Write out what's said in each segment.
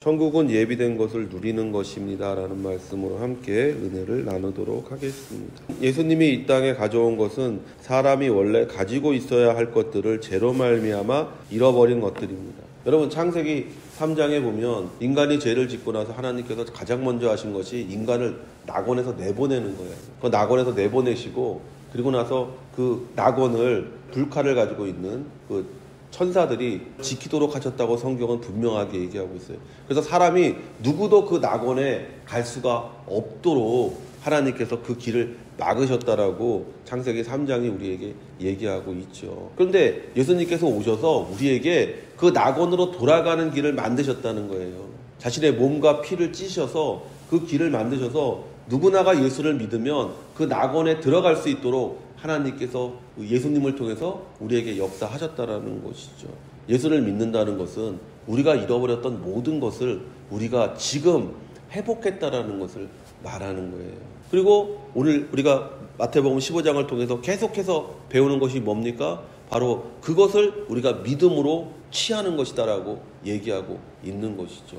천국은 예비된 것을 누리는 것입니다 라는 말씀으로 함께 은혜를 나누도록 하겠습니다. 예수님이 이 땅에 가져온 것은 사람이 원래 가지고 있어야 할 것들을 죄로 말미암아 잃어버린 것들입니다. 여러분, 창세기 3장에 보면 인간이 죄를 짓고 나서 하나님께서 가장 먼저 하신 것이 인간을 낙원에서 내보내는 거예요. 그 낙원에서 내보내시고, 그리고 나서 그 낙원을 불칼을 가지고 있는 그 천사들이 지키도록 하셨다고 성경은 분명하게 얘기하고 있어요. 그래서 사람이 누구도 그 낙원에 갈 수가 없도록 하나님께서 그 길을 막으셨다라고 창세기 3장이 우리에게 얘기하고 있죠. 그런데 예수님께서 오셔서 우리에게 그 낙원으로 돌아가는 길을 만드셨다는 거예요. 자신의 몸과 피를 찌셔서 그 길을 만드셔서 누구나가 예수를 믿으면 그 낙원에 들어갈 수 있도록 하나님께서 예수님을 통해서 우리에게 역사하셨다라는 것이죠. 예수를 믿는다는 것은 우리가 잃어버렸던 모든 것을 우리가 지금 회복했다라는 것을 말하는 거예요. 그리고 오늘 우리가 마태복음 15장을 통해서 계속해서 배우는 것이 뭡니까? 바로 그것을 우리가 믿음으로 취하는 것이다라고 얘기하고 있는 것이죠.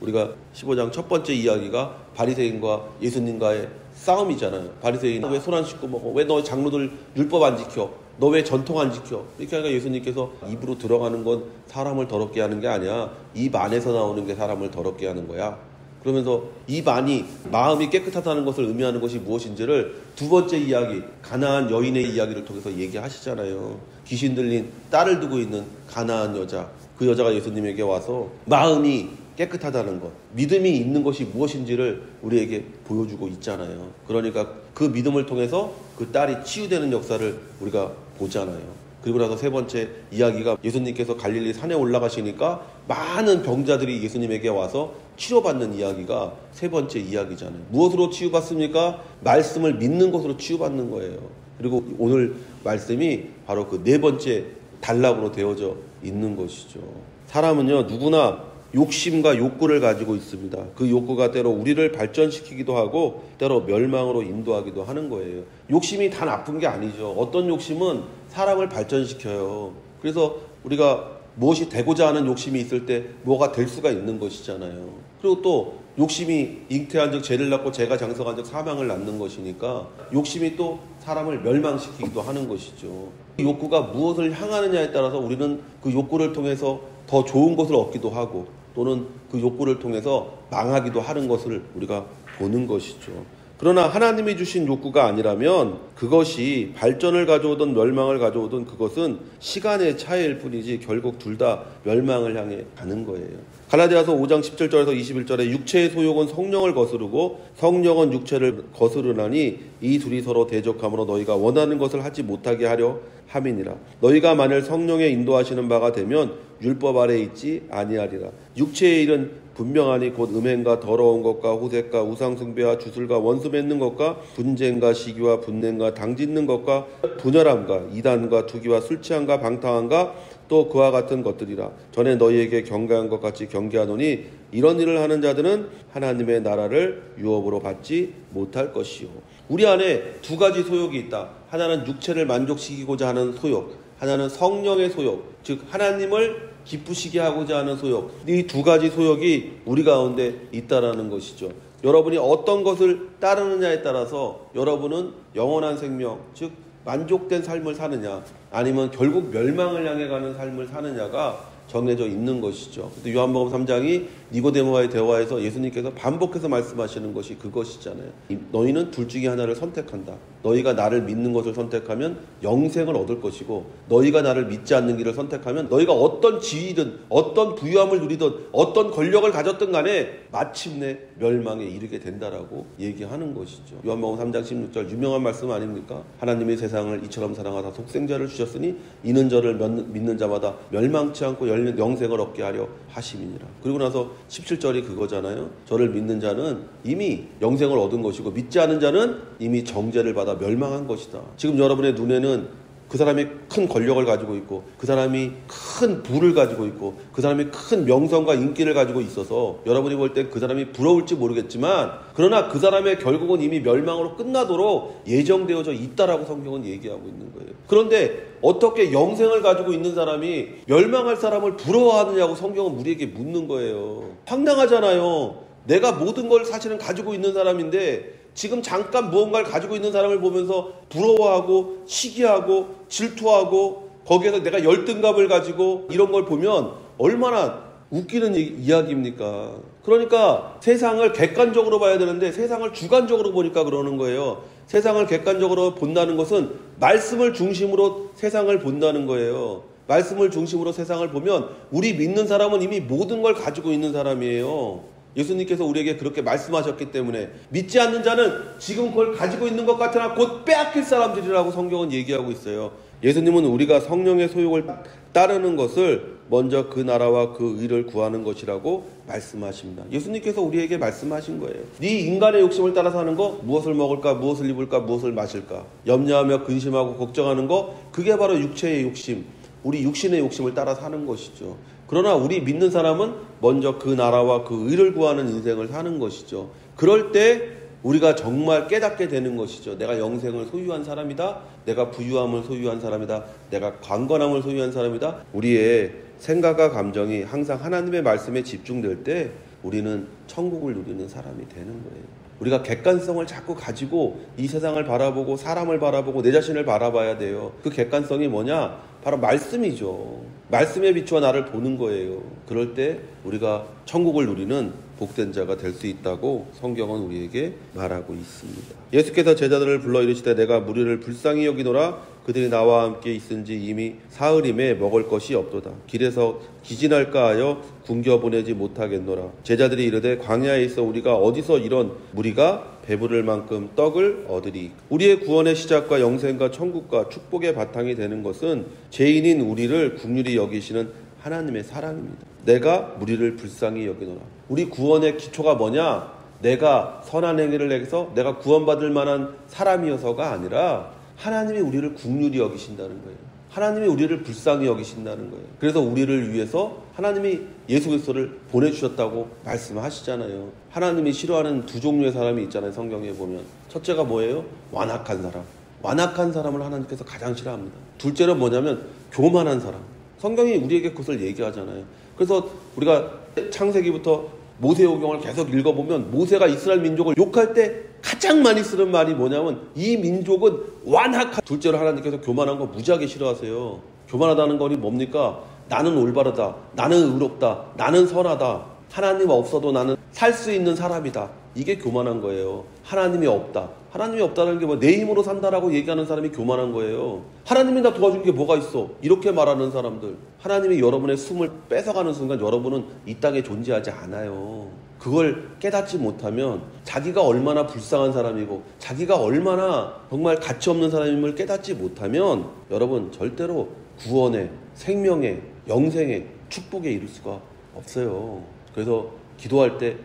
우리가 15장 첫 번째 이야기가 바리새인과 예수님과의 싸움이잖아요. 바리새인은 왜 손 안 씻고 먹어? 왜 너 장로들 율법 안 지켜? 너 왜 전통 안 지켜? 이렇게 하니까 예수님께서 입으로 들어가는 건 사람을 더럽게 하는 게 아니야. 입 안에서 나오는 게 사람을 더럽게 하는 거야. 그러면서 입 안이 마음이 깨끗하다는 것을 의미하는 것이 무엇인지를 두 번째 이야기, 가나안 여인의 이야기를 통해서 얘기하시잖아요. 귀신 들린 딸을 두고 있는 가나안 여자, 그 여자가 예수님에게 와서 마음이 깨끗하다는 것, 믿음이 있는 것이 무엇인지를 우리에게 보여주고 있잖아요. 그러니까 그 믿음을 통해서 그 딸이 치유되는 역사를 우리가 보잖아요. 그리고 나서 세 번째 이야기가 예수님께서 갈릴리 산에 올라가시니까 많은 병자들이 예수님에게 와서 치료받는 이야기가 세 번째 이야기잖아요. 무엇으로 치유받습니까? 말씀을 믿는 것으로 치유받는 거예요. 그리고 오늘 말씀이 바로 그 네 번째 단락으로 되어져 있는 것이죠. 사람은요, 누구나 욕심과 욕구를 가지고 있습니다. 그 욕구가 때로 우리를 발전시키기도 하고 때로 멸망으로 인도하기도 하는 거예요. 욕심이 다 나쁜 게 아니죠. 어떤 욕심은 사람을 발전시켜요. 그래서 우리가 무엇이 되고자 하는 욕심이 있을 때 뭐가 될 수가 있는 것이잖아요. 그리고 또 욕심이 잉태한 즉 죄를 낳고 죄가 장성한 즉 사망을 낳는 것이니까 욕심이 또 사람을 멸망시키기도 하는 것이죠. 욕구가 무엇을 향하느냐에 따라서 우리는 그 욕구를 통해서 더 좋은 것을 얻기도 하고 또는 그 욕구를 통해서 망하기도 하는 것을 우리가 보는 것이죠. 그러나 하나님이 주신 욕구가 아니라면 그것이 발전을 가져오든 멸망을 가져오든 그것은 시간의 차이일 뿐이지 결국 둘 다 멸망을 향해 가는 거예요. 갈라디아서 5장 17절에서 21절에 육체의 소욕은 성령을 거스르고 성령은 육체를 거스르나니 이 둘이 서로 대적함으로 너희가 원하는 것을 하지 못하게 하려 함이니라. 너희가 만일 성령의 인도하시는 바가 되면 율법 아래 있지 아니하리라. 육체의 일은 분명하니 곧 음행과 더러운 것과 호색과 우상숭배와 주술과 원수 맺는 것과 분쟁과 시기와 분냄과 당짓는 것과 분열함과 이단과 투기와 술 취함과 방탕함과 또 그와 같은 것들이라. 전에 너희에게 경계한 것 같이 경계하노니 이런 일을 하는 자들은 하나님의 나라를 유업으로 받지 못할 것이요. 우리 안에 두 가지 소욕이 있다. 하나는 육체를 만족시키고자 하는 소욕, 하나는 성령의 소욕, 즉 하나님을 기쁘시게 하고자 하는 소욕. 이 두 가지 소욕이 우리 가운데 있다라는 것이죠. 여러분이 어떤 것을 따르느냐에 따라서 여러분은 영원한 생명, 즉 만족된 삶을 사느냐 아니면 결국 멸망을 향해 가는 삶을 사느냐가 정해져 있는 것이죠. 근데 요한복음 3장이 니고데모와의 대화에서 예수님께서 반복해서 말씀하시는 것이 그것이잖아요. 너희는 둘 중에 하나를 선택한다. 너희가 나를 믿는 것을 선택하면 영생을 얻을 것이고 너희가 나를 믿지 않는 길을 선택하면 너희가 어떤 지위든 어떤 부유함을 누리든 어떤 권력을 가졌든 간에 마침내 멸망에 이르게 된다라고 얘기하는 것이죠. 요한복음 3장 16절 유명한 말씀 아닙니까? 하나님이 세상을 이처럼 사랑하사 독생자를 주셨으니 이는 저를 믿는 자마다 멸망치 않고 영생을 얻게 하려 하심이니라. 그리고 나서 17절이 그거잖아요. 저를 믿는 자는 이미 영생을 얻은 것이고 믿지 않은 자는 이미 정죄를 받아 멸망한 것이다. 지금 여러분의 눈에는 그 사람이 큰 권력을 가지고 있고 그 사람이 큰 부를 가지고 있고 그 사람이 큰 명성과 인기를 가지고 있어서 여러분이 볼 때 그 사람이 부러울지 모르겠지만 그러나 그 사람의 결국은 이미 멸망으로 끝나도록 예정되어져 있다라고 성경은 얘기하고 있는 거예요. 그런데 어떻게 영생을 가지고 있는 사람이 멸망할 사람을 부러워하느냐고 성경은 우리에게 묻는 거예요. 황당하잖아요. 내가 모든 걸 사실은 가지고 있는 사람인데 지금 잠깐 무언가를 가지고 있는 사람을 보면서 부러워하고 시기하고 질투하고 거기에서 내가 열등감을 가지고 이런 걸 보면 얼마나 웃기는 이야기입니까? 그러니까 세상을 객관적으로 봐야 되는데 세상을 주관적으로 보니까 그러는 거예요. 세상을 객관적으로 본다는 것은 말씀을 중심으로 세상을 본다는 거예요. 말씀을 중심으로 세상을 보면 우리 믿는 사람은 이미 모든 걸 가지고 있는 사람이에요. 예수님께서 우리에게 그렇게 말씀하셨기 때문에 믿지 않는 자는 지금 그걸 가지고 있는 것 같으나 곧 빼앗길 사람들이라고 성경은 얘기하고 있어요. 예수님은 우리가 성령의 소욕을 따르는 것을 먼저 그 나라와 그 의를 구하는 것이라고 말씀하십니다. 예수님께서 우리에게 말씀하신 거예요. 네 인간의 욕심을 따라서 하는 거, 무엇을 먹을까, 무엇을 입을까, 무엇을 마실까, 염려하며 근심하고 걱정하는 거, 그게 바로 육체의 욕심, 우리 육신의 욕심을 따라 사는 것이죠. 그러나 우리 믿는 사람은 먼저 그 나라와 그 의를 구하는 인생을 사는 것이죠. 그럴 때 우리가 정말 깨닫게 되는 것이죠. 내가 영생을 소유한 사람이다. 내가 부유함을 소유한 사람이다. 내가 강건함을 소유한 사람이다. 우리의 생각과 감정이 항상 하나님의 말씀에 집중될 때 우리는 천국을 누리는 사람이 되는 거예요. 우리가 객관성을 자꾸 가지고 이 세상을 바라보고 사람을 바라보고 내 자신을 바라봐야 돼요. 그 객관성이 뭐냐? 바로 말씀이죠. 말씀에 비추어 나를 보는 거예요. 그럴 때 우리가 천국을 누리는 복된 자가 될 수 있다고 성경은 우리에게 말하고 있습니다. 예수께서 제자들을 불러 이르시되 내가 무리를 불쌍히 여기노라. 그들이 나와 함께 있은지 이미 사흘임에 먹을 것이 없도다. 길에서 기진할까 하여 굶겨보내지 못하겠노라. 제자들이 이르되 광야에 있어 우리가 어디서 이런 무리가 배부를 만큼 떡을 얻으리. 우리의 구원의 시작과 영생과 천국과 축복의 바탕이 되는 것은 죄인인 우리를 긍휼히 여기시는 하나님의 사랑입니다. 내가 무리를 불쌍히 여기노라. 우리 구원의 기초가 뭐냐? 내가 선한 행위를 해서 내가 구원받을 만한 사람이어서가 아니라 하나님이 우리를 긍휼히 여기신다는 거예요. 하나님이 우리를 불쌍히 여기신다는 거예요. 그래서 우리를 위해서 하나님이 예수 그리스도를 보내주셨다고 말씀하시잖아요. 하나님이 싫어하는 두 종류의 사람이 있잖아요. 성경에 보면 첫째가 뭐예요? 완악한 사람. 완악한 사람을 하나님께서 가장 싫어합니다. 둘째로 뭐냐면 교만한 사람. 성경이 우리에게 그것을 얘기하잖아요. 그래서 우리가 창세기부터 모세오경을 계속 읽어보면 모세가 이스라엘 민족을 욕할 때 가장 많이 쓰는 말이 뭐냐면 이 민족은 완악한. 둘째로 하나님께서 교만한 거 무지하게 싫어하세요. 교만하다는 거니 뭡니까? 나는 올바르다. 나는 의롭다. 나는 선하다. 하나님 없어도 나는 살 수 있는 사람이다. 이게 교만한 거예요. 하나님이 없다. 하나님이 없다는 게 뭐 내 힘으로 산다라고 얘기하는 사람이 교만한 거예요. 하나님이 나 도와준 게 뭐가 있어? 이렇게 말하는 사람들. 하나님이 여러분의 숨을 뺏어가는 순간 여러분은 이 땅에 존재하지 않아요. 그걸 깨닫지 못하면 자기가 얼마나 불쌍한 사람이고 자기가 얼마나 정말 가치 없는 사람임을 깨닫지 못하면 여러분 절대로 구원의, 생명의, 영생의 축복에 이를 수가 없어요. 그래서 기도할 때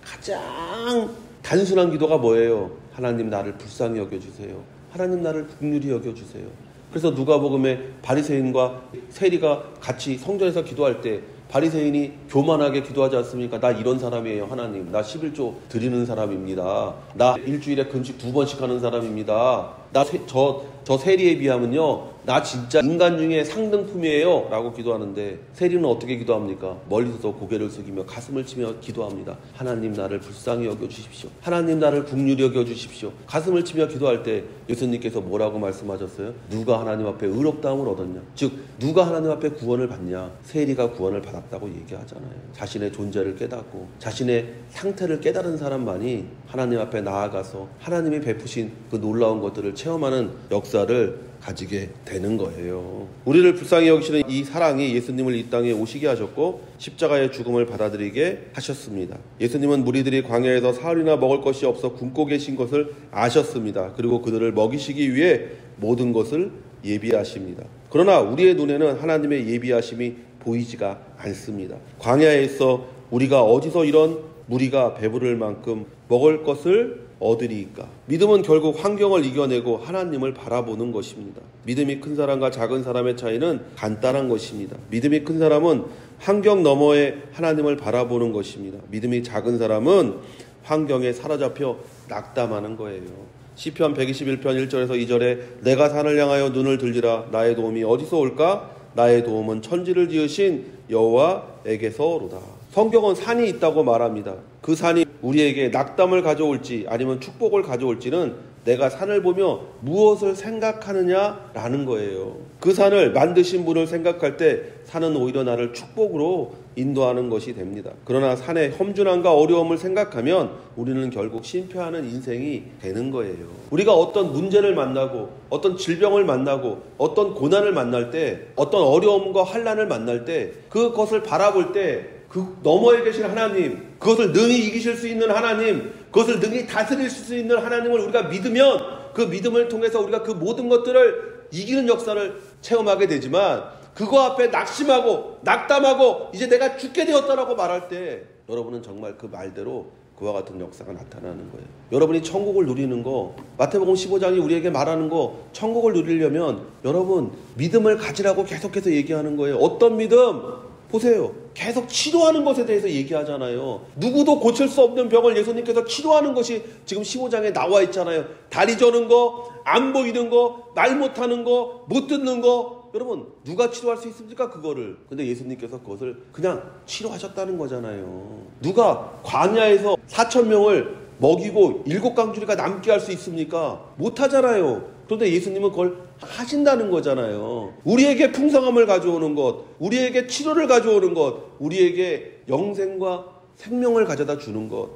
가장 단순한 기도가 뭐예요? 하나님 나를 불쌍히 여겨주세요. 하나님 나를 긍휼히 여겨주세요. 그래서 누가복음에 바리새인과 세리가 같이 성전에서 기도할 때 바리새인이 교만하게 기도하지 않습니까? 나 이런 사람이에요. 하나님 나 11조 드리는 사람입니다. 나 일주일에 금식 2번씩 하는 사람입니다. 저 세리에 비하면요 나 진짜 인간 중에 상등품이에요 라고 기도하는데 세리는 어떻게 기도합니까? 멀리서 고개를 숙이며 가슴을 치며 기도합니다. 하나님 나를 불쌍히 여겨주십시오. 하나님 나를 긍휼히 여겨주십시오. 가슴을 치며 기도할 때 예수님께서 뭐라고 말씀하셨어요? 누가 하나님 앞에 의롭다함을 얻었냐? 즉 누가 하나님 앞에 구원을 받냐? 세리가 구원을 받았다고 얘기하잖아요. 자신의 존재를 깨닫고 자신의 상태를 깨달은 사람만이 하나님 앞에 나아가서 하나님이 베푸신 그 놀라운 것들을 체험하는 역사를 가지게 되는 거예요. 우리를 불쌍히 여기시는 이 사랑이 예수님을 이 땅에 오시게 하셨고 십자가의 죽음을 받아들이게 하셨습니다. 예수님은 무리들이 광야에서 사흘이나 먹을 것이 없어 굶고 계신 것을 아셨습니다. 그리고 그들을 먹이시기 위해 모든 것을 예비하십니다. 그러나 우리의 눈에는 하나님의 예비하심이 보이지가 않습니다. 광야에 있어 우리가 어디서 이런 무리가 배부를 만큼 먹을 것을 얻으리이까. 믿음은 결국 환경을 이겨내고 하나님을 바라보는 것입니다. 믿음이 큰 사람과 작은 사람의 차이는 간단한 것입니다. 믿음이 큰 사람은 환경 너머에 하나님을 바라보는 것입니다. 믿음이 작은 사람은 환경에 사로잡혀 낙담하는 거예요. 시편 121편 1절에서 2절에 내가 산을 향하여 눈을 들리라. 나의 도움이 어디서 올까? 나의 도움은 천지를 지으신 여호와에게서 오로다. 성경은 산이 있다고 말합니다. 그 산이 우리에게 낙담을 가져올지 아니면 축복을 가져올지는 내가 산을 보며 무엇을 생각하느냐라는 거예요. 그 산을 만드신 분을 생각할 때 산은 오히려 나를 축복으로 인도하는 것이 됩니다. 그러나 산의 험준함과 어려움을 생각하면 우리는 결국 실패하는 인생이 되는 거예요. 우리가 어떤 문제를 만나고 어떤 질병을 만나고 어떤 고난을 만날 때 어떤 어려움과 환난을 만날 때 그것을 바라볼 때 그 너머에 계신 하나님, 그것을 능히 이기실 수 있는 하나님, 그것을 능히 다스릴 수 있는 하나님을 우리가 믿으면 그 믿음을 통해서 우리가 그 모든 것들을 이기는 역사를 체험하게 되지만 그거 앞에 낙심하고 낙담하고 이제 내가 죽게 되었다라고 말할 때 여러분은 정말 그 말대로 그와 같은 역사가 나타나는 거예요. 여러분이 천국을 누리는 거, 마태복음 15장이 우리에게 말하는 거, 천국을 누리려면 여러분 믿음을 가지라고 계속해서 얘기하는 거예요. 어떤 믿음? 보세요. 계속 치료하는 것에 대해서 얘기하잖아요. 누구도 고칠 수 없는 병을 예수님께서 치료하는 것이 지금 15장에 나와 있잖아요. 다리 저는 거, 안 보이는 거, 말 못하는 거, 못 듣는 거. 여러분 누가 치료할 수 있습니까? 그거를. 근데 예수님께서 그것을 그냥 치료하셨다는 거잖아요. 누가 광야에서 4,000명을 먹이고 7강주리가 남게 할 수 있습니까? 못하잖아요. 그런데 예수님은 그걸 하신다는 거잖아요. 우리에게 풍성함을 가져오는 것, 우리에게 치료를 가져오는 것, 우리에게 영생과 생명을 가져다 주는 것,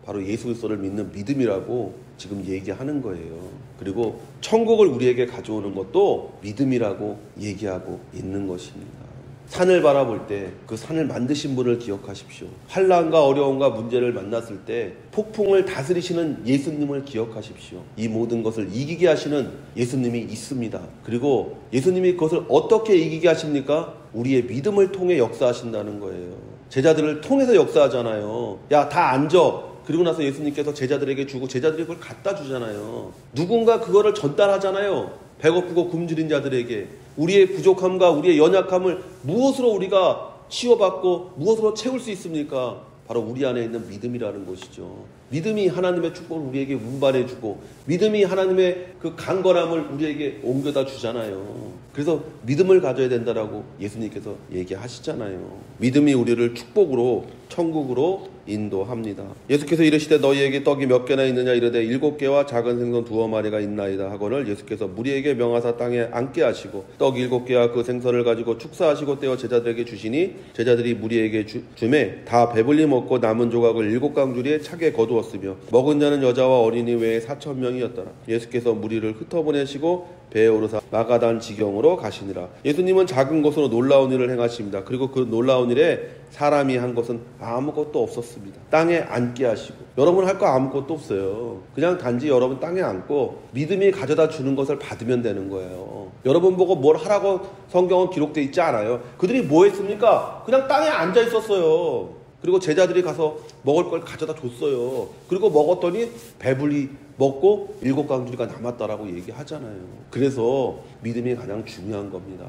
바로 예수 그리스도를 믿는 믿음이라고 지금 얘기하는 거예요. 그리고 천국을 우리에게 가져오는 것도 믿음이라고 얘기하고 있는 것입니다. 산을 바라볼 때 그 산을 만드신 분을 기억하십시오. 환난과 어려움과 문제를 만났을 때 폭풍을 다스리시는 예수님을 기억하십시오. 이 모든 것을 이기게 하시는 예수님이 있습니다. 그리고 예수님이 그것을 어떻게 이기게 하십니까? 우리의 믿음을 통해 역사하신다는 거예요. 제자들을 통해서 역사하잖아요. 야, 다 앉아. 그리고 나서 예수님께서 제자들에게 주고 제자들이 그걸 갖다 주잖아요. 누군가 그거를 전달하잖아요. 배고프고 굶주린 자들에게. 우리의 부족함과 우리의 연약함을 무엇으로 우리가 치유받고 무엇으로 채울 수 있습니까? 바로 우리 안에 있는 믿음이라는 것이죠. 믿음이 하나님의 축복을 우리에게 운반해주고 믿음이 하나님의 그 강건함을 우리에게 옮겨다 주잖아요. 그래서 믿음을 가져야 된다라고 예수님께서 얘기하시잖아요. 믿음이 우리를 축복으로 천국으로 인도합니다. 예수께서 이르시되 너희에게 떡이 몇 개나 있느냐 이르되 7개와 작은 생선 2마리가 있나이다 하거늘 예수께서 무리에게 명하사 땅에 앉게 하시고 떡 7개와 그 생선을 가지고 축사하시고 떼어 제자들에게 주시니 제자들이 무리에게 주매 다 배불리 먹고 남은 조각을 7강주리에 차게 거두었으며 먹은 자는 여자와 어린이 외에 4,000명이었더라. 예수께서 무리를 흩어보내시고 배에 오르사 마가단 지경으로 가시니라. 예수님은 작은 것으로 놀라운 일을 행하십니다. 그리고 그 놀라운 일에 사람이 한 것은 아무것도 없었습니다. 땅에 앉게 하시고 여러분 할 거 아무것도 없어요. 그냥 단지 여러분 땅에 앉고 믿음이 가져다 주는 것을 받으면 되는 거예요. 여러분 보고 뭘 하라고 성경은 기록되어 있지 않아요. 그들이 뭐 했습니까? 그냥 땅에 앉아 있었어요. 그리고 제자들이 가서 먹을 걸 가져다 줬어요. 그리고 먹었더니 배불리 먹고 7강주리가 남았다라고 얘기하잖아요. 그래서 믿음이 가장 중요한 겁니다.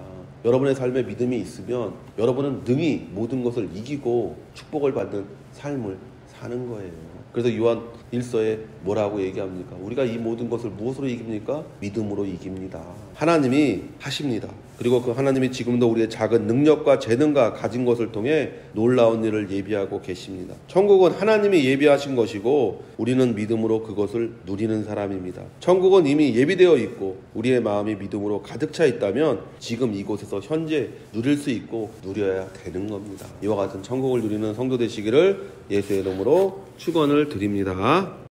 여러분의 삶에 믿음이 있으면 여러분은 능히 모든 것을 이기고 축복을 받는 삶을 사는 거예요. 그래서 요한 1서에 뭐라고 얘기합니까? 우리가 이 모든 것을 무엇으로 이깁니까? 믿음으로 이깁니다. 하나님이 하십니다. 그리고 그 하나님이 지금도 우리의 작은 능력과 재능과 가진 것을 통해 놀라운 일을 예비하고 계십니다. 천국은 하나님이 예비하신 것이고 우리는 믿음으로 그것을 누리는 사람입니다. 천국은 이미 예비되어 있고 우리의 마음이 믿음으로 가득 차 있다면 지금 이곳에서 현재 누릴 수 있고 누려야 되는 겁니다. 이와 같은 천국을 누리는 성도 되시기를 예수의 이름으로 축원을 드립니다.